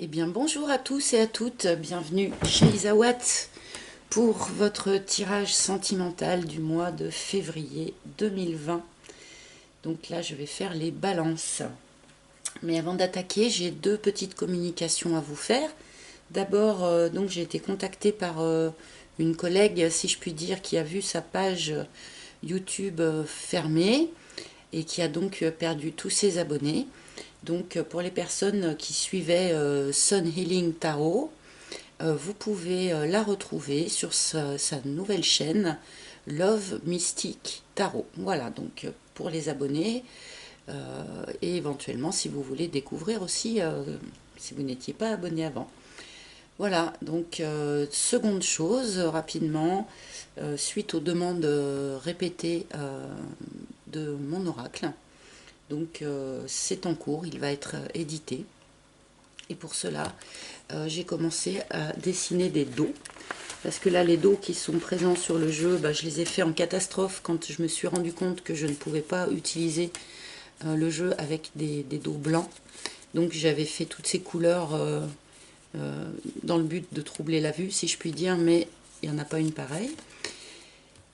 Eh bien bonjour à tous et à toutes, bienvenue chez Isawat pour votre tirage sentimental du mois de février 2020. Donc là je vais faire les balances. Mais avant d'attaquer, j'ai deux petites communications à vous faire. D'abord, donc j'ai été contactée par une collègue, si je puis dire, qui a vu sa page YouTube fermée et qui a donc perdu tous ses abonnés. Donc pour les personnes qui suivaient Sun Healing Tarot, vous pouvez la retrouver sur sa nouvelle chaîne Love Mystic Tarot. Voilà, donc pour les abonnés et éventuellement si vous voulez découvrir aussi, si vous n'étiez pas abonné avant. Voilà, donc seconde chose, rapidement, suite aux demandes répétées de mon oracle. Donc c'est en cours, il va être édité. Et pour cela, j'ai commencé à dessiner des dos. Parce que là, les dos qui sont présents sur le jeu, je les ai fait en catastrophe quand je me suis rendu compte que je ne pouvais pas utiliser le jeu avec des dos blancs. Donc j'avais fait toutes ces couleurs dans le but de troubler la vue, si je puis dire, mais il n'y en a pas une pareille.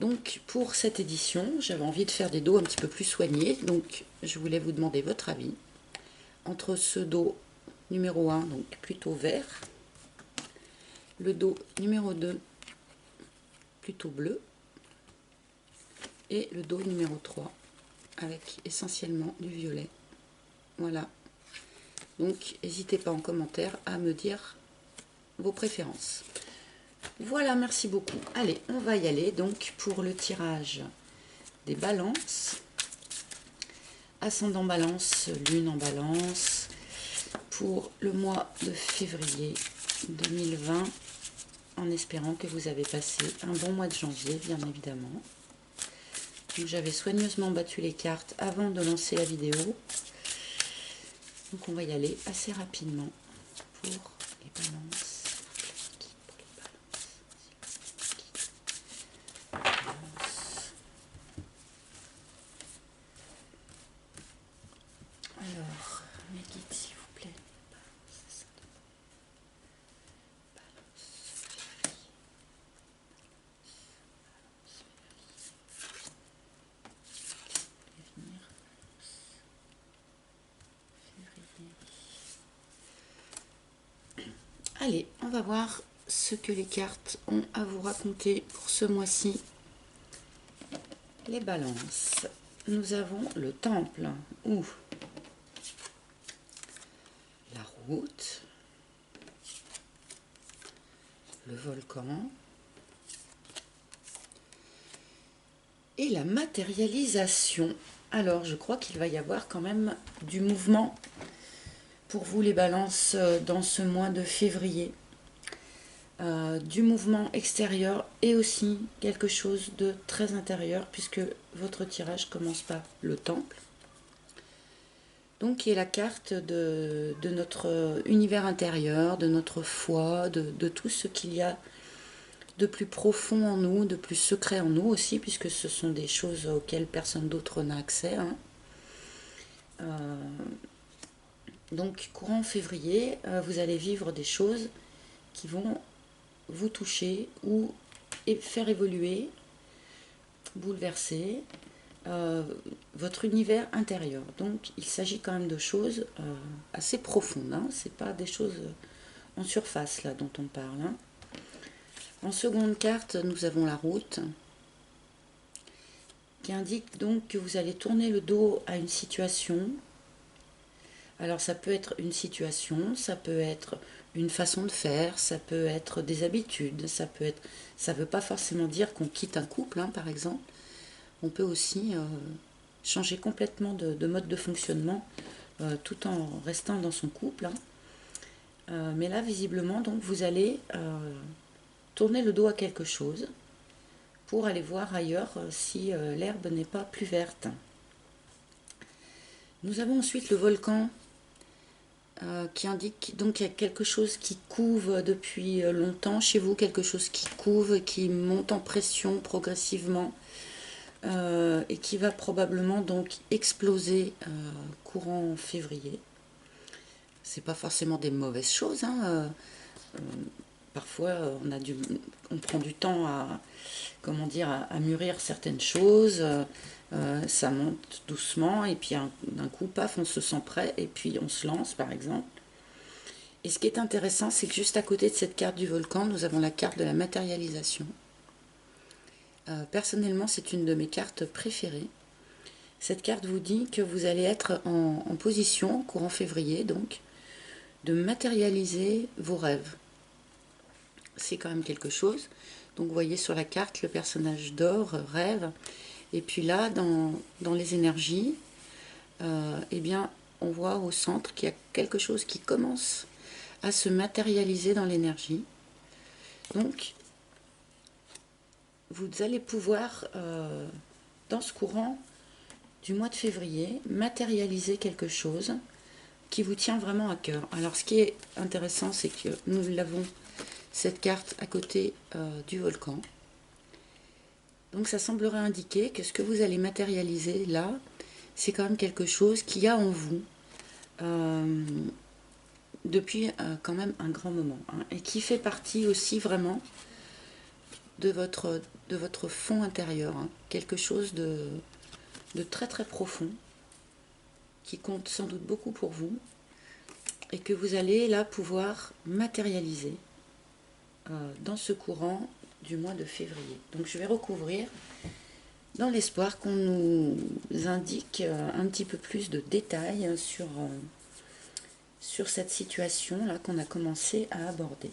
Donc pour cette édition, j'avais envie de faire des dos un petit peu plus soignés. Donc je voulais vous demander votre avis. Entre ce dos numéro 1, donc plutôt vert, le dos numéro 2, plutôt bleu, et le dos numéro 3, avec essentiellement du violet. Voilà. Donc, n'hésitez pas en commentaire à me dire vos préférences. Voilà, merci beaucoup. Allez, on va y aller donc pour le tirage des balances. Ascendant balance, lune en balance, pour le mois de février 2020, en espérant que vous avez passé un bon mois de janvier, bien évidemment. J'avais soigneusement battu les cartes avant de lancer la vidéo. Donc on va y aller assez rapidement pour les balances. Alors, mes guides s'il vous plaît. Allez, on va voir ce que les cartes ont à vous raconter pour ce mois-ci. Les balances. Nous avons le temple ou la route, le volcan et la matérialisation. Alors, je crois qu'il va y avoir quand même du mouvement pour vous les balances dans ce mois de février. Du mouvement extérieur et aussi quelque chose de très intérieur puisque votre tirage commence par le temple. Donc qui est la carte de notre univers intérieur, de notre foi, de tout ce qu'il y a de plus profond en nous, de plus secret en nous aussi, puisque ce sont des choses auxquelles personne d'autre n'a accès. Hein. Donc courant février, vous allez vivre des choses qui vont vous toucher ou faire évoluer, bouleverser votre univers intérieur. Donc il s'agit quand même de choses assez profondes. Hein. Ce n'est pas des choses en surface là dont on parle. Hein. En seconde carte, nous avons la route qui indique donc que vous allez tourner le dos à une situation. Alors ça peut être une situation, ça peut être une façon de faire, ça peut être des habitudes, ça ne veut pas forcément dire qu'on quitte un couple, hein, par exemple. On peut aussi changer complètement de mode de fonctionnement tout en restant dans son couple. Hein. Mais là, visiblement, donc vous allez tourner le dos à quelque chose pour aller voir ailleurs si l'herbe n'est pas plus verte. Nous avons ensuite le volcan qui indique donc qu'il y a quelque chose qui couve depuis longtemps chez vous, quelque chose qui couve, qui monte en pression progressivement et qui va probablement donc exploser courant février. c'est pas forcément des mauvaises choses, hein. Parfois, on prend du temps à, comment dire, à mûrir certaines choses. Ça monte doucement et puis d'un coup, paf, on se sent prêt et puis on se lance, par exemple. Et ce qui est intéressant, c'est que juste à côté de cette carte du volcan, nous avons la carte de la matérialisation. Personnellement, c'est une de mes cartes préférées. Cette carte vous dit que vous allez être en position, courant février, donc, de matérialiser vos rêves. C'est quand même quelque chose. Donc vous voyez sur la carte, le personnage dort, rêve. Et puis là, dans les énergies, eh bien, on voit au centre qu'il y a quelque chose qui commence à se matérialiser dans l'énergie. Donc, vous allez pouvoir, dans ce courant du mois de février, matérialiser quelque chose qui vous tient vraiment à cœur. Alors, ce qui est intéressant, c'est que nous l'avons, cette carte, à côté du volcan. Donc, ça semblerait indiquer que ce que vous allez matérialiser là, c'est quand même quelque chose qu'il y a en vous depuis quand même un grand moment, hein, et qui fait partie aussi vraiment de votre fond intérieur, hein, quelque chose de très très profond, qui compte sans doute beaucoup pour vous, et que vous allez là pouvoir matérialiser dans ce courant du mois de février. Donc je vais recouvrir dans l'espoir qu'on nous indique un petit peu plus de détails sur cette situation-là qu'on a commencé à aborder.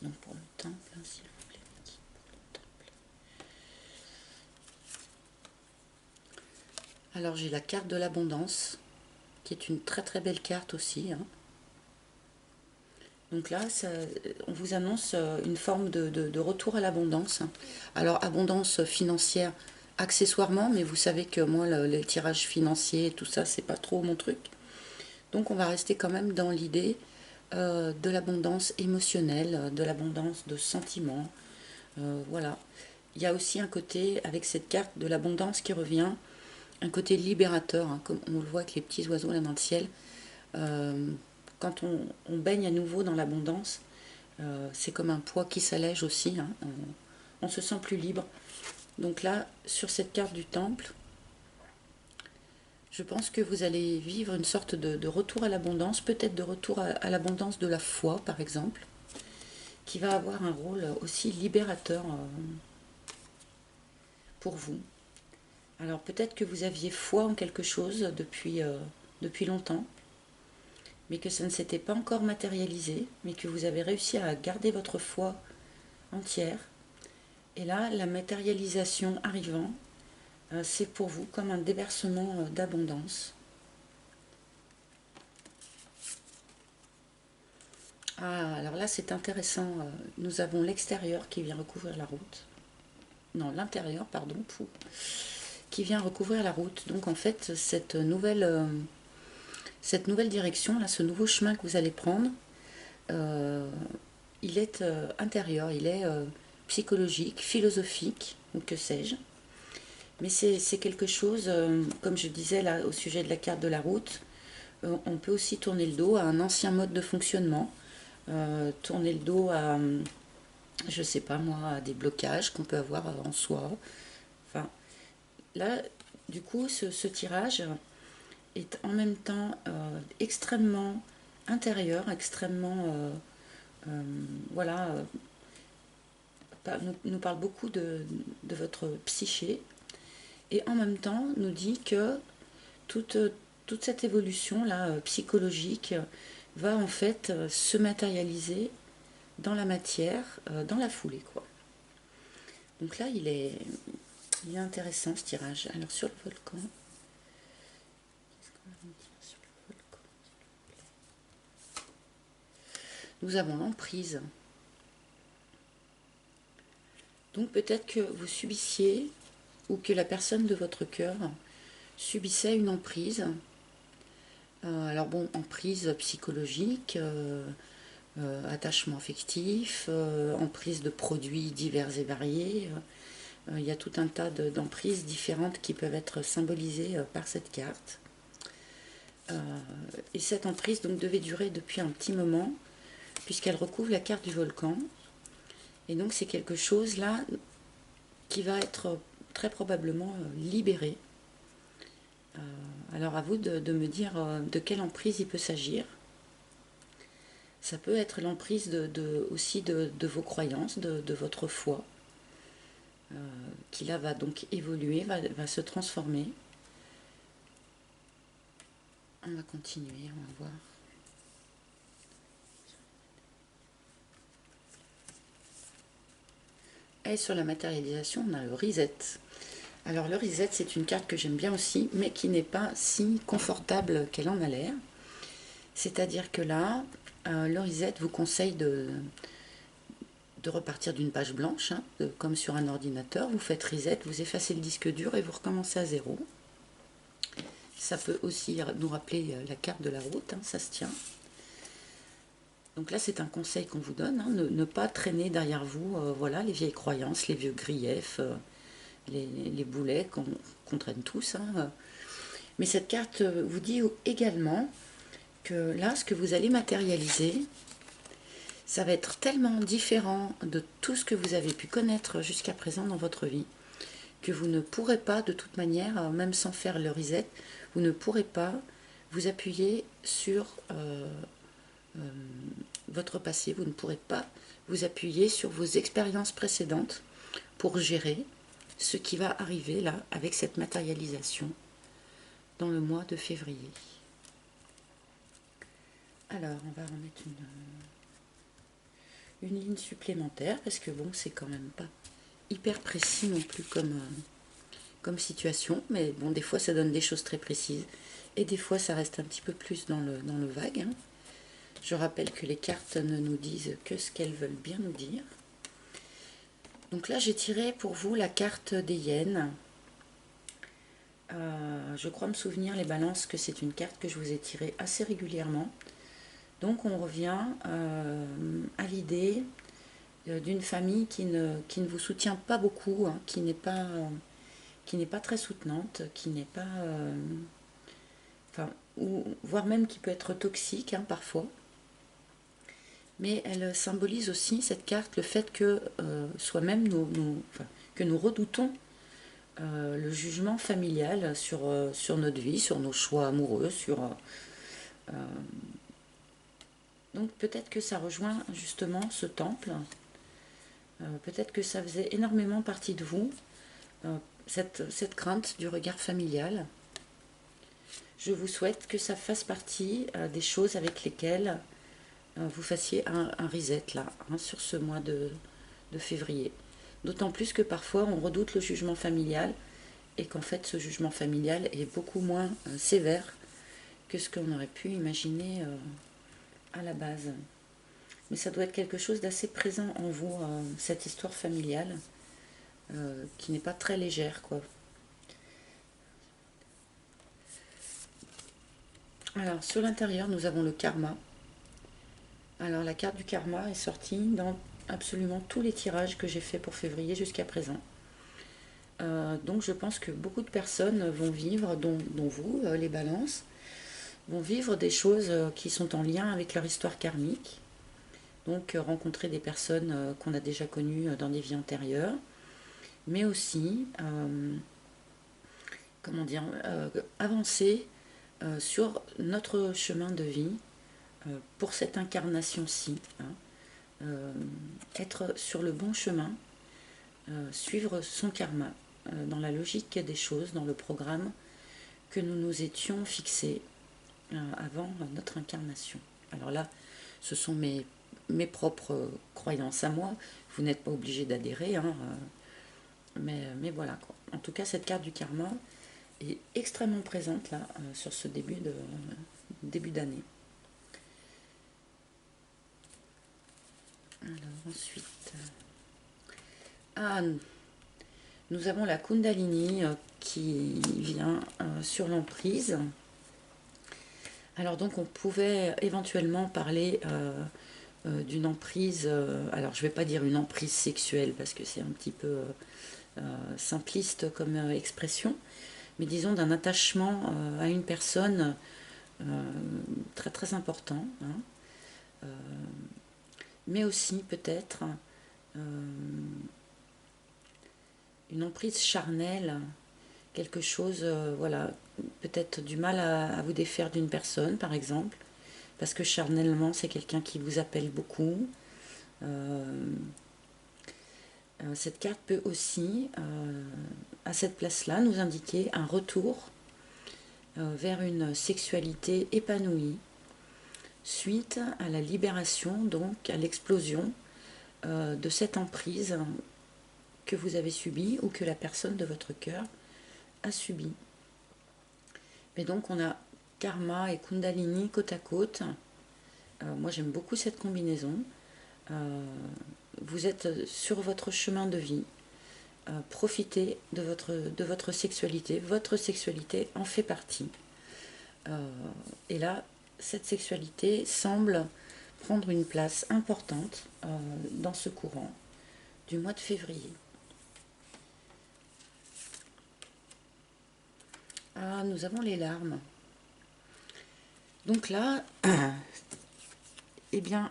Donc pour le temple, s'il vous plaît, pour le temple. Alors j'ai la carte de l'abondance, qui est une très très belle carte aussi, hein. Donc là, on vous annonce une forme de retour à l'abondance. Alors, abondance financière accessoirement, mais vous savez que moi, les tirages financiers et tout ça, c'est pas trop mon truc. Donc, on va rester quand même dans l'idée de l'abondance émotionnelle, de l'abondance de sentiments. Voilà. Il y a aussi un côté, avec cette carte de l'abondance qui revient, un côté libérateur, hein, comme on le voit avec les petits oiseaux là dans le ciel. Quand on baigne à nouveau dans l'abondance, c'est comme un poids qui s'allège aussi, hein. On se sent plus libre. Donc là, sur cette carte du temple, je pense que vous allez vivre une sorte de retour à l'abondance, peut-être de retour à l'abondance de la foi, par exemple, qui va avoir un rôle aussi libérateur pour vous. Alors peut-être que vous aviez foi en quelque chose depuis longtemps, mais que ça ne s'était pas encore matérialisé, mais que vous avez réussi à garder votre foi entière. Et là, la matérialisation arrivant, c'est pour vous comme un déversement d'abondance. Ah, alors là, c'est intéressant. Nous avons l'extérieur qui vient recouvrir la route. Non, l'intérieur, pardon, qui vient recouvrir la route. Donc en fait, cette nouvelle direction, là, ce nouveau chemin que vous allez prendre, il est intérieur, il est psychologique, philosophique, ou que sais-je. Mais c'est quelque chose, comme je disais là au sujet de la carte de la route, on peut aussi tourner le dos à un ancien mode de fonctionnement, tourner le dos à, je sais pas moi, à des blocages qu'on peut avoir en soi. Enfin, là, du coup, ce tirage est en même temps extrêmement intérieur, extrêmement, voilà, nous parle beaucoup de votre psyché, et en même temps nous dit que toute cette évolution là psychologique va en fait se matérialiser dans la matière, dans la foulée, quoi. Donc là il est intéressant ce tirage. Alors sur le volcan, qu'est-ce qu'on va nous dire sur le volcan, s'il vous plaît? Nous avons l'emprise. Donc peut-être que vous subissiez, ou que la personne de votre cœur subissait une emprise. Alors bon, emprise psychologique, attachement affectif, emprise de produits divers et variés. Il y a tout un tas d'emprises différentes qui peuvent être symbolisées par cette carte. Et cette emprise donc devait durer depuis un petit moment, puisqu'elle recouvre la carte du volcan. Et donc c'est quelque chose là qui va être très probablement libéré. Alors à vous de me dire de quelle emprise il peut s'agir. Ça peut être l'emprise aussi de vos croyances, de votre foi, qui là va donc évoluer, va se transformer. On va continuer, on va voir. Et sur la matérialisation, on a le reset. Alors le reset, c'est une carte que j'aime bien aussi, mais qui n'est pas si confortable qu'elle en a l'air. C'est-à-dire que là, le reset vous conseille de repartir d'une page blanche, hein, comme sur un ordinateur. Vous faites reset, vous effacez le disque dur et vous recommencez à zéro. Ça peut aussi nous rappeler la carte de la route, hein, ça se tient. Donc là, c'est un conseil qu'on vous donne, hein, ne pas traîner derrière vous voilà, les vieilles croyances, les vieux griefs, les boulets qu'on traîne tous. Hein. Mais cette carte vous dit également que là, ce que vous allez matérialiser, ça va être tellement différent de tout ce que vous avez pu connaître jusqu'à présent dans votre vie, que vous ne pourrez pas, de toute manière, même sans faire le reset, vous ne pourrez pas vous appuyer sur votre passé, vous ne pourrez pas vous appuyer sur vos expériences précédentes pour gérer ce qui va arriver là avec cette matérialisation dans le mois de février. Alors, on va remettre une ligne supplémentaire parce que bon, c'est quand même pas hyper précis non plus comme situation, mais bon, des fois ça donne des choses très précises et des fois ça reste un petit peu plus dans le vague. Hein. Je rappelle que les cartes ne nous disent que ce qu'elles veulent bien nous dire. Donc là, j'ai tiré pour vous la carte des hyènes. Je crois me souvenir, les balances, que c'est une carte que je vous ai tirée assez régulièrement. Donc on revient à l'idée d'une famille qui ne vous soutient pas beaucoup, hein, qui n'est pas très soutenante, qui n'est pas... voire même qui peut être toxique hein, parfois. Mais elle symbolise aussi, cette carte, le fait que soi-même, que nous redoutons le jugement familial sur notre vie, sur nos choix amoureux, donc peut-être que ça rejoint justement ce temple, peut-être que ça faisait énormément partie de vous, cette crainte du regard familial. Je vous souhaite que ça fasse partie des choses avec lesquelles vous fassiez un reset là, hein, sur ce mois de février. D'autant plus que parfois on redoute le jugement familial et qu'en fait ce jugement familial est beaucoup moins sévère que ce qu'on aurait pu imaginer à la base. Mais ça doit être quelque chose d'assez présent en vous, cette histoire familiale, qui n'est pas très légère, quoi. Alors, sur l'intérieur, nous avons le karma. Alors, la carte du karma est sortie dans absolument tous les tirages que j'ai fait pour février jusqu'à présent. Donc, je pense que beaucoup de personnes vont vivre, dont vous, les balances, vont vivre des choses qui sont en lien avec leur histoire karmique. Donc rencontrer des personnes qu'on a déjà connues dans des vies antérieures, mais aussi avancer sur notre chemin de vie pour cette incarnation-ci. Hein. Être sur le bon chemin, suivre son karma, dans la logique des choses, dans le programme que nous nous étions fixés avant notre incarnation. Alors là, ce sont mes propres croyances à moi. Vous n'êtes pas obligé d'adhérer, hein, mais voilà quoi. En tout cas, cette carte du karma est extrêmement présente là sur ce début d'année. Alors ensuite, nous avons la Kundalini qui vient sur l'emprise. Alors donc on pouvait éventuellement parler d'une emprise, alors je ne vais pas dire une emprise sexuelle parce que c'est un petit peu simpliste comme expression, mais disons d'un attachement à une personne très très important, hein. Mais aussi peut-être une emprise charnelle, quelque chose, voilà, peut-être du mal à vous défaire d'une personne, par exemple, parce que charnellement, c'est quelqu'un qui vous appelle beaucoup. Cette carte peut aussi, à cette place-là, nous indiquer un retour vers une sexualité épanouie, suite à la libération, donc à l'explosion de cette emprise que vous avez subie ou que la personne de votre cœur a subie. Mais donc on a karma et kundalini côte à côte. Moi j'aime beaucoup cette combinaison. Vous êtes sur votre chemin de vie. Profitez de votre sexualité. Votre sexualité en fait partie. Et là, cette sexualité semble prendre une place importante dans ce courant du mois de février. Ah, nous avons les larmes. Donc là, eh bien,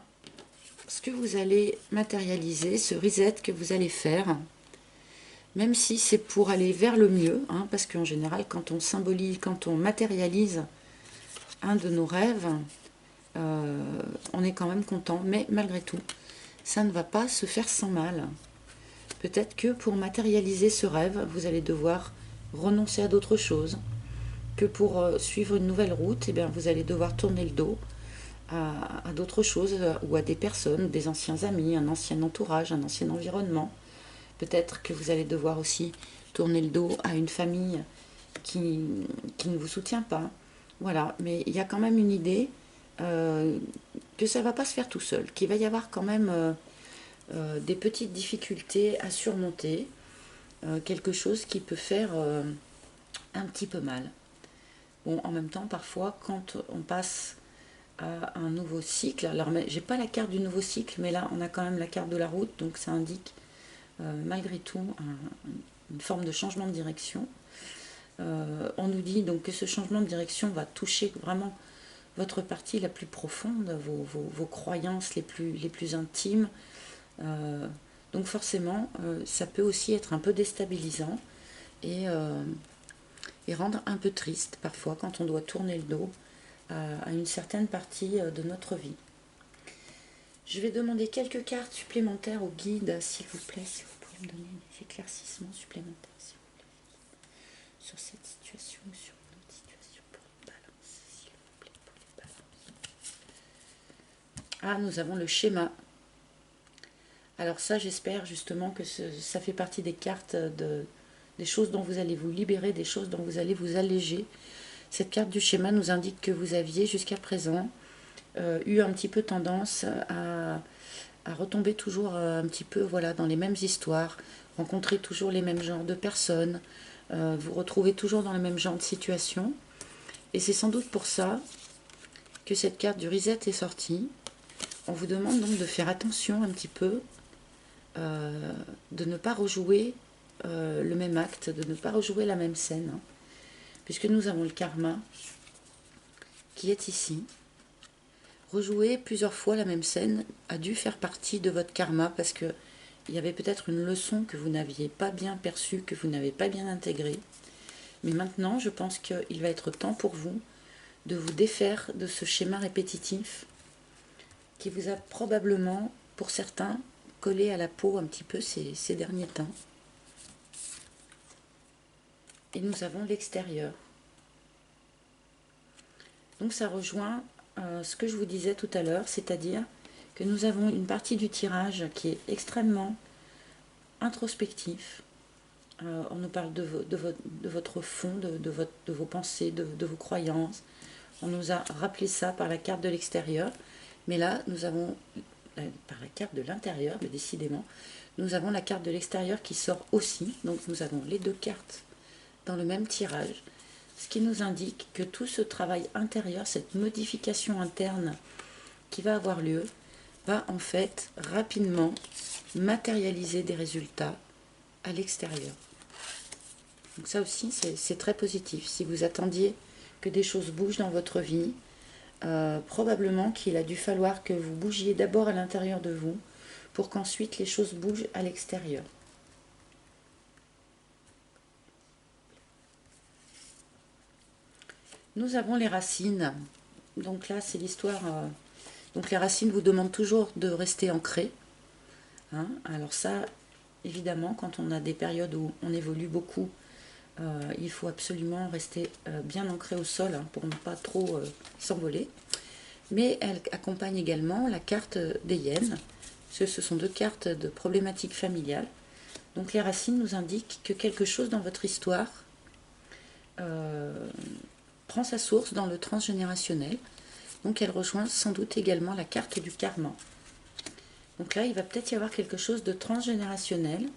ce que vous allez matérialiser, ce reset que vous allez faire, même si c'est pour aller vers le mieux, hein, parce qu'en général, quand on symbolise, quand on matérialise un de nos rêves, on est quand même content, mais malgré tout, ça ne va pas se faire sans mal. Peut-être que pour matérialiser ce rêve, vous allez devoir renoncer à d'autres choses, que pour suivre une nouvelle route, eh bien, vous allez devoir tourner le dos à d'autres choses ou à des personnes, des anciens amis, un ancien entourage, un ancien environnement. Peut-être que vous allez devoir aussi tourner le dos à une famille qui ne vous soutient pas. Voilà, mais il y a quand même une idée que ça ne va pas se faire tout seul, qu'il va y avoir quand même des petites difficultés à surmonter, quelque chose qui peut faire un petit peu mal. Bon, en même temps, parfois, quand on passe à un nouveau cycle, alors j'ai pas la carte du nouveau cycle, mais là, on a quand même la carte de la route, donc ça indique malgré tout une forme de changement de direction. On nous dit donc que ce changement de direction va toucher vraiment votre partie la plus profonde, vos croyances les plus intimes. Donc forcément, ça peut aussi être un peu déstabilisant et rendre un peu triste parfois quand on doit tourner le dos à une certaine partie de notre vie. Je vais demander quelques cartes supplémentaires au guide, s'il vous plaît, si vous pouvez me donner des éclaircissements supplémentaires, s'il vous plaît, sur cette situation ou sur une autre situation pour une balance, s'il vous plaît, pour les balances. Ah, nous avons le schéma. Alors ça, j'espère justement que ça fait partie des cartes des choses dont vous allez vous libérer, des choses dont vous allez vous alléger. Cette carte du schéma nous indique que vous aviez jusqu'à présent eu un petit peu tendance à retomber toujours un petit peu voilà, dans les mêmes histoires, rencontrer toujours les mêmes genres de personnes, vous retrouvez toujours dans le même genre de situation. Et c'est sans doute pour ça que cette carte du reset est sortie. On vous demande donc de faire attention un petit peu, de ne pas rejouer le même acte, de ne pas rejouer la même scène, hein, puisque nous avons le karma qui est ici. Rejouer plusieurs fois la même scène a dû faire partie de votre karma parce que il y avait peut-être une leçon que vous n'aviez pas bien perçue, que vous n'avez pas bien intégrée. Mais maintenant, je pense qu'il va être temps pour vous de vous défaire de ce schéma répétitif qui vous a probablement, pour certains, collé à la peau un petit peu ces derniers temps. Et nous avons l'extérieur. Donc ça rejoint ce que je vous disais tout à l'heure, c'est-à-dire que nous avons une partie du tirage qui est extrêmement introspectif. On nous parle de votre fond, de vos pensées, de vos croyances. On nous a rappelé ça par la carte de l'extérieur. Mais là, nous avons, par la carte de l'intérieur, mais décidément, nous avons la carte de l'extérieur qui sort aussi. Donc nous avons les deux cartes dans le même tirage. Ce qui nous indique que tout ce travail intérieur, cette modification interne qui va avoir lieu, va en fait rapidement matérialiser des résultats à l'extérieur. Donc ça aussi, c'est très positif. Si vous attendiez que des choses bougent dans votre vie. Probablement qu'il a dû falloir que vous bougiez d'abord à l'intérieur de vous pour qu'ensuite les choses bougent à l'extérieur. Nous avons les racines. Donc là, c'est l'histoire. Donc les racines vous demandent toujours de rester ancré. Hein. Alors ça, évidemment, quand on a des périodes où on évolue beaucoup, il faut absolument rester bien ancré au sol hein, pour ne pas trop s'envoler. Mais elle accompagne également la carte des hyènes. Ce sont deux cartes de problématiques familiales. Donc les racines nous indiquent que quelque chose dans votre histoire prend sa source dans le transgénérationnel. Donc elle rejoint sans doute également la carte du karma. Donc là, il va peut-être y avoir quelque chose de transgénérationnel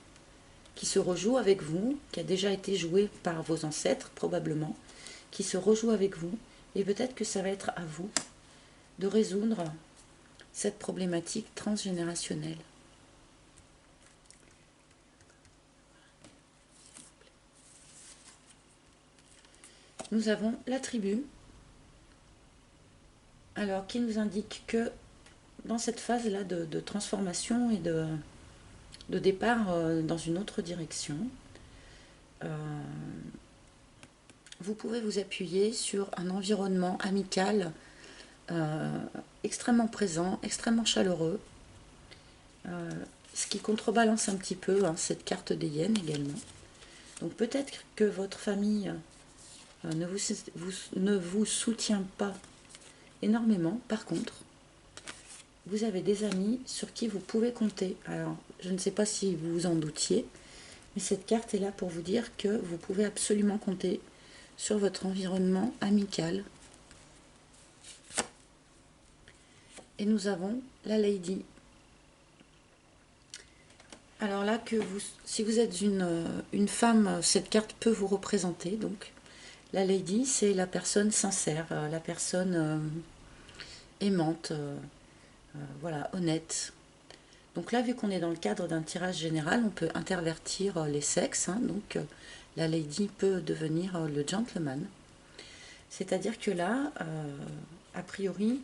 qui se rejoue avec vous, qui a déjà été joué par vos ancêtres probablement, qui se rejoue avec vous. Et peut-être que ça va être à vous de résoudre cette problématique transgénérationnelle. Nous avons la tribu, alors qui nous indique que dans cette phase-là de transformation et de départ dans une autre direction, vous pouvez vous appuyer sur un environnement amical extrêmement présent, extrêmement chaleureux, ce qui contrebalance un petit peu hein, cette carte des hyènes également. Donc peut-être que votre famille ne vous soutient pas énormément. Par contre, vous avez des amis sur qui vous pouvez compter. Alors, je ne sais pas si vous vous en doutiez, mais cette carte est là pour vous dire que vous pouvez absolument compter sur votre environnement amical. Et nous avons la Lady. Alors là, si vous êtes une femme, cette carte peut vous représenter. Donc, la Lady, c'est la personne sincère, la personne aimante, voilà, honnête. Donc là, vu qu'on est dans le cadre d'un tirage général, on peut intervertir les sexes. Hein, donc, la Lady peut devenir le gentleman. C'est-à-dire que là, a priori,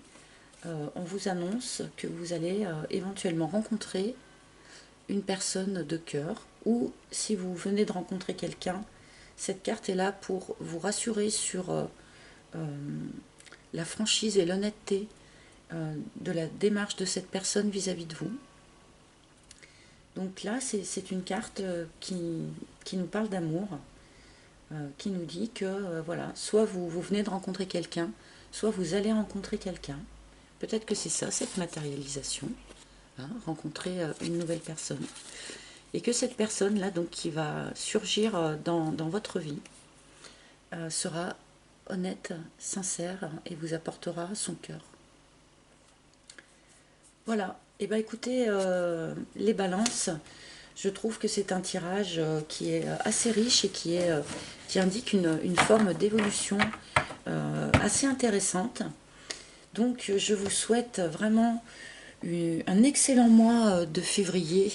on vous annonce que vous allez éventuellement rencontrer une personne de cœur, ou si vous venez de rencontrer quelqu'un, cette carte est là pour vous rassurer sur la franchise et l'honnêteté de la démarche de cette personne vis-à-vis de vous. Donc là, c'est une carte qui nous parle d'amour, qui nous dit que voilà, soit vous venez de rencontrer quelqu'un, soit vous allez rencontrer quelqu'un. Peut-être que c'est ça, cette matérialisation, hein, rencontrer une nouvelle personne. Et que cette personne-là, donc qui va surgir dans votre vie, sera honnête, sincère et vous apportera son cœur. Voilà. Et bien écoutez, les balances, je trouve que c'est un tirage qui est assez riche et qui indique une forme d'évolution assez intéressante. Donc je vous souhaite vraiment un excellent mois de février,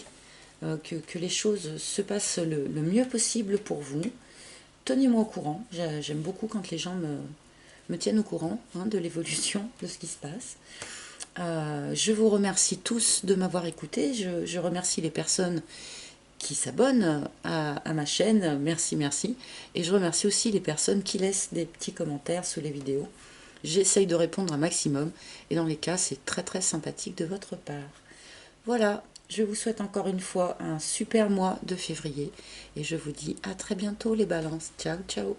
que les choses se passent le mieux possible pour vous. Tenez-moi au courant, j'aime beaucoup quand les gens me tiennent au courant hein, de l'évolution de ce qui se passe. Je vous remercie tous de m'avoir écouté, je remercie les personnes qui s'abonnent à ma chaîne, merci, et je remercie aussi les personnes qui laissent des petits commentaires sous les vidéos. J'essaye de répondre un maximum, et dans les cas, c'est très très sympathique de votre part. Voilà, je vous souhaite encore une fois un super mois de février, et je vous dis à très bientôt les balances. Ciao, ciao.